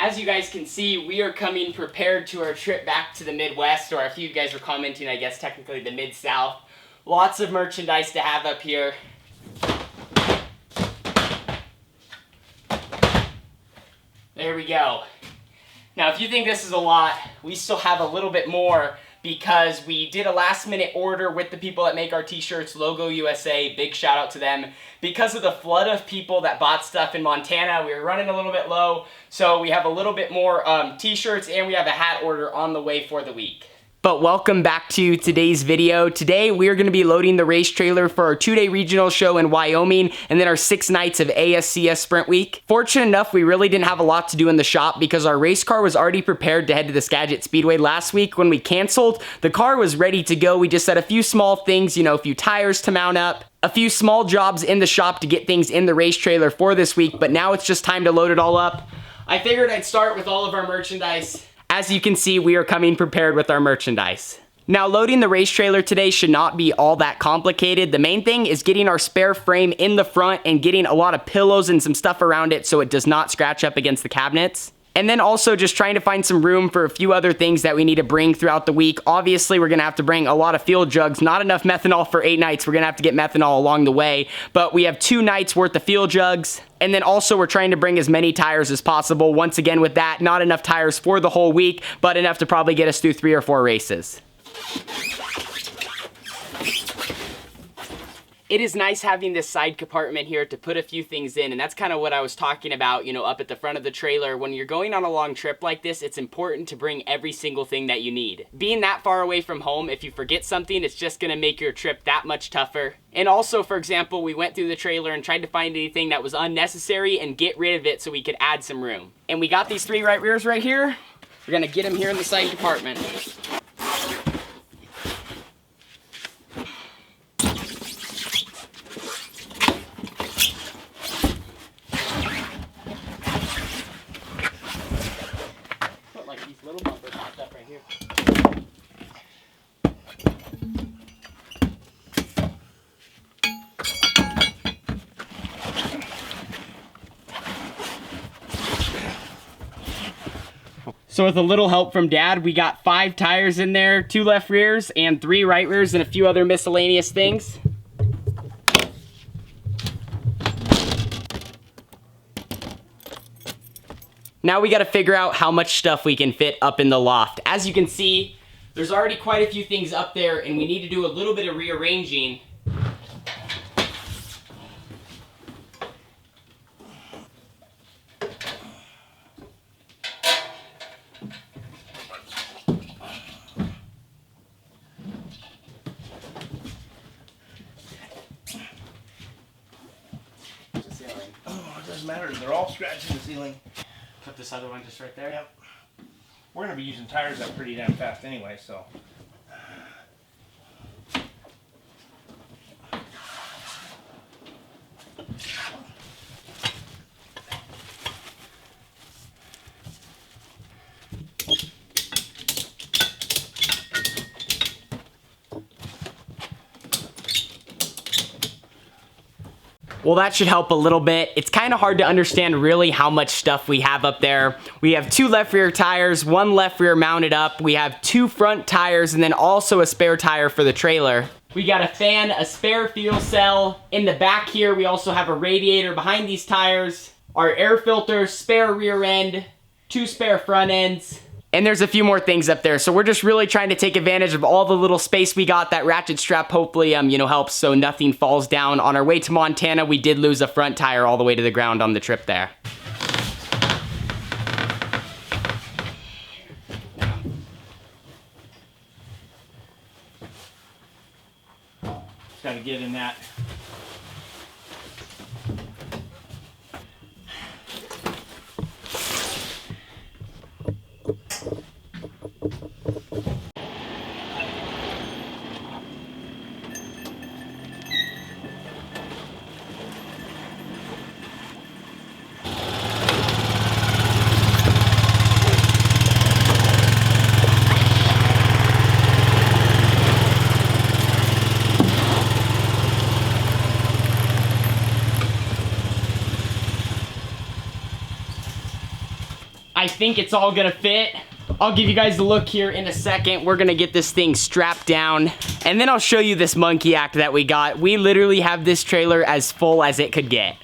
As you guys can see, we are coming prepared to our trip back to the Midwest, or if you guys were commenting, I guess technically the Mid-South. Lots of merchandise to have up here. There we go. Now, if you think this is a lot, we still have a little bit more because we did a last minute order with the people that make our t-shirts, Logo USA, big shout out to them. Because of the flood of people that bought stuff in Montana, we were running a little bit low, so we have a little bit more t-shirts and we have a hat order on the way for the week. But welcome back to today's video. Today we are going to be loading the race trailer for our 2-day regional show in Wyoming and then our 6 nights of ASCS Sprint week. Fortunate enough, we really didn't have a lot to do in the shop because our race car was already prepared to head to the Skagit Speedway last week. When we canceled, the car was ready to go. We just had a few small things, a few tires to mount up, a few small jobs in the shop to get things in the race trailer for this week, but now it's just time to load it all up. I figured I'd start with all of our merchandise. As you can see, we are coming prepared with our merchandise. Now, loading the race trailer today should not be all that complicated. The main thing is getting our spare frame in the front and getting a lot of pillows and some stuff around it so it does not scratch up against the cabinets. And then also just trying to find some room for a few other things that we need to bring throughout the week. Obviously, we're gonna have to bring a lot of fuel jugs, not enough methanol for 8 nights. We're gonna have to get methanol along the way, but we have 2 nights worth of fuel jugs. And then also we're trying to bring as many tires as possible. Once again with that, not enough tires for the whole week, but enough to probably get us through 3 or 4 races. It is nice having this side compartment here to put a few things in, and that's kind of what I was talking about, up at the front of the trailer. When you're going on a long trip like this, it's important to bring every single thing that you need. Being that far away from home, if you forget something, it's just gonna make your trip that much tougher. And also, for example, we went through the trailer and tried to find anything that was unnecessary and get rid of it so we could add some room. And we got these 3 right rears right here. We're gonna get them here in the side compartment. So with a little help from Dad, we got 5 tires in there, 2 left rears and 3 right rears and a few other miscellaneous things. Now we gotta figure out how much stuff we can fit up in the loft. As you can see, there's already quite a few things up there and we need to do a little bit of rearranging. Matter, they're all scratching the ceiling. Put this other one just right there. Yep. We're gonna be using tires up pretty damn fast anyway, so. Well, that should help a little bit. It's kind of hard to understand really how much stuff we have up there. We have 2 left rear tires, 1 left rear mounted up. We have 2 front tires and then also a spare tire for the trailer. We got a fan, a spare fuel cell. In the back here, we also have a radiator behind these tires, our air filter, spare rear end, 2 spare front ends. And there's a few more things up there. So we're just really trying to take advantage of all the little space we got. That ratchet strap hopefully, helps so nothing falls down. On our way to Montana, we did lose a front tire all the way to the ground on the trip there. Just gotta get in that. I think it's all gonna fit. I'll give you guys a look here in a second. We're gonna get this thing strapped down, and then I'll show you this monkey act that we got. We literally have this trailer as full as it could get.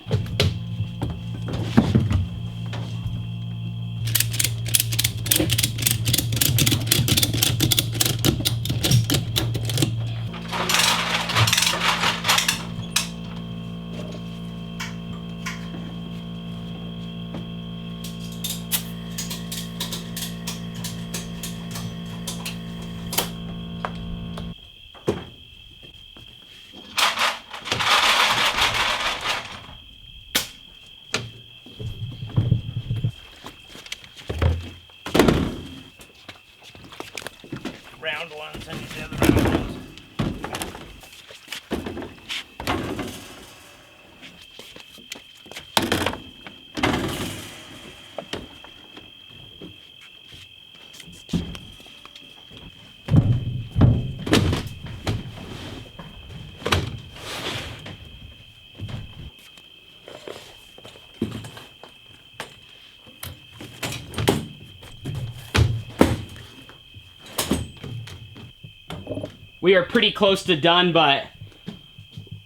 Round ones and the other round ones. We are pretty close to done, but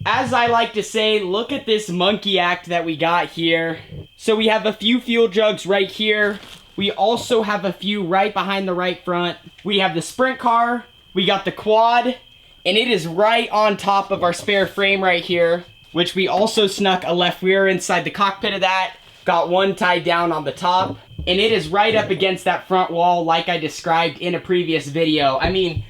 as I like to say, look at this monkey act that we got here. So we have a few fuel jugs right here. We also have a few right behind the right front. We have the sprint car, we got the quad, and it is right on top of our spare frame right here, which we also snuck a left rear inside the cockpit of that. Got one tied down on the top, and it is right up against that front wall like I described in a previous video. I mean,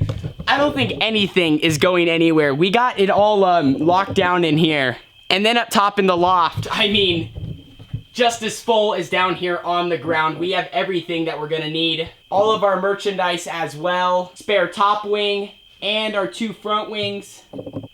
I don't think anything is going anywhere. We got it all locked down in here. And then up top in the loft, I mean, just as full as down here on the ground. We have everything that we're gonna need. All of our merchandise as well. Spare top wing and our 2 front wings.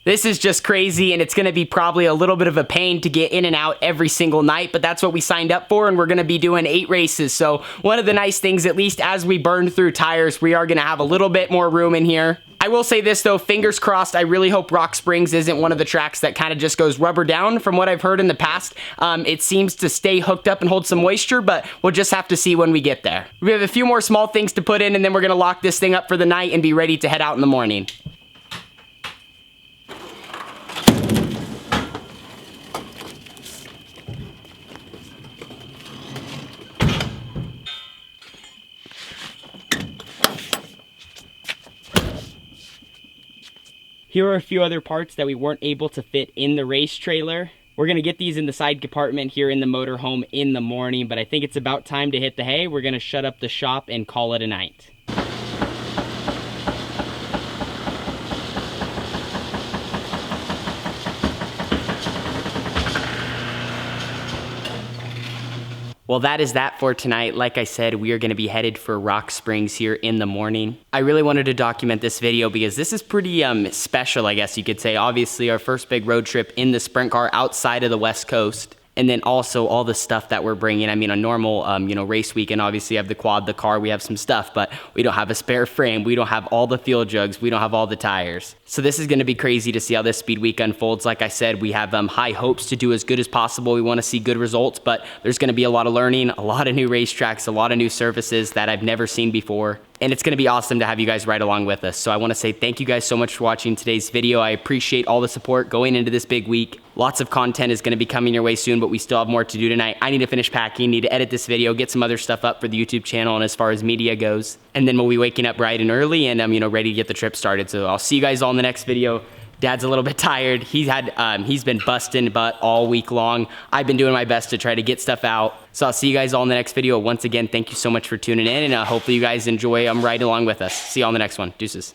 This is just crazy, and it's gonna be probably a little bit of a pain to get in and out every single night, but that's what we signed up for, and we're gonna be doing 8 races. So one of the nice things, at least as we burn through tires, we are gonna have a little bit more room in here. I will say this though, fingers crossed, I really hope Rock Springs isn't one of the tracks that kind of just goes rubber down. From what I've heard in the past, it seems to stay hooked up and hold some moisture, but we'll just have to see when we get there. We have a few more small things to put in, and then we're gonna lock this thing up for the night and be ready to head out in the morning. Here are a few other parts that we weren't able to fit in the race trailer. We're gonna get these in the side compartment here in the motorhome in the morning, but I think it's about time to hit the hay. We're gonna shut up the shop and call it a night. Well, that is that for tonight. Like I said, we are gonna be headed for Rock Springs here in the morning. I really wanted to document this video because this is pretty special, I guess you could say. Obviously, our first big road trip in the sprint car outside of the West Coast. And then also all the stuff that we're bringing. I mean, a normal, race weekend, obviously you have the quad, the car, we have some stuff, but we don't have a spare frame. We don't have all the fuel jugs. We don't have all the tires. So this is gonna be crazy to see how this speed week unfolds. Like I said, we have high hopes to do as good as possible. We wanna see good results, but there's gonna be a lot of learning, a lot of new racetracks, a lot of new surfaces that I've never seen before. And it's gonna be awesome to have you guys ride along with us. So I wanna say thank you guys so much for watching today's video. I appreciate all the support going into this big week. Lots of content is gonna be coming your way soon, but we still have more to do tonight. I need to finish packing, need to edit this video, get some other stuff up for the YouTube channel and as far as media goes. And then we'll be waking up bright and early and ready to get the trip started. So I'll see you guys all in the next video. Dad's a little bit tired. He's been busting butt all week long. I've been doing my best to try to get stuff out. So I'll see you guys all in the next video. Once again, thank you so much for tuning in, and hopefully you guys enjoy riding along with us. See you all in the next one. Deuces.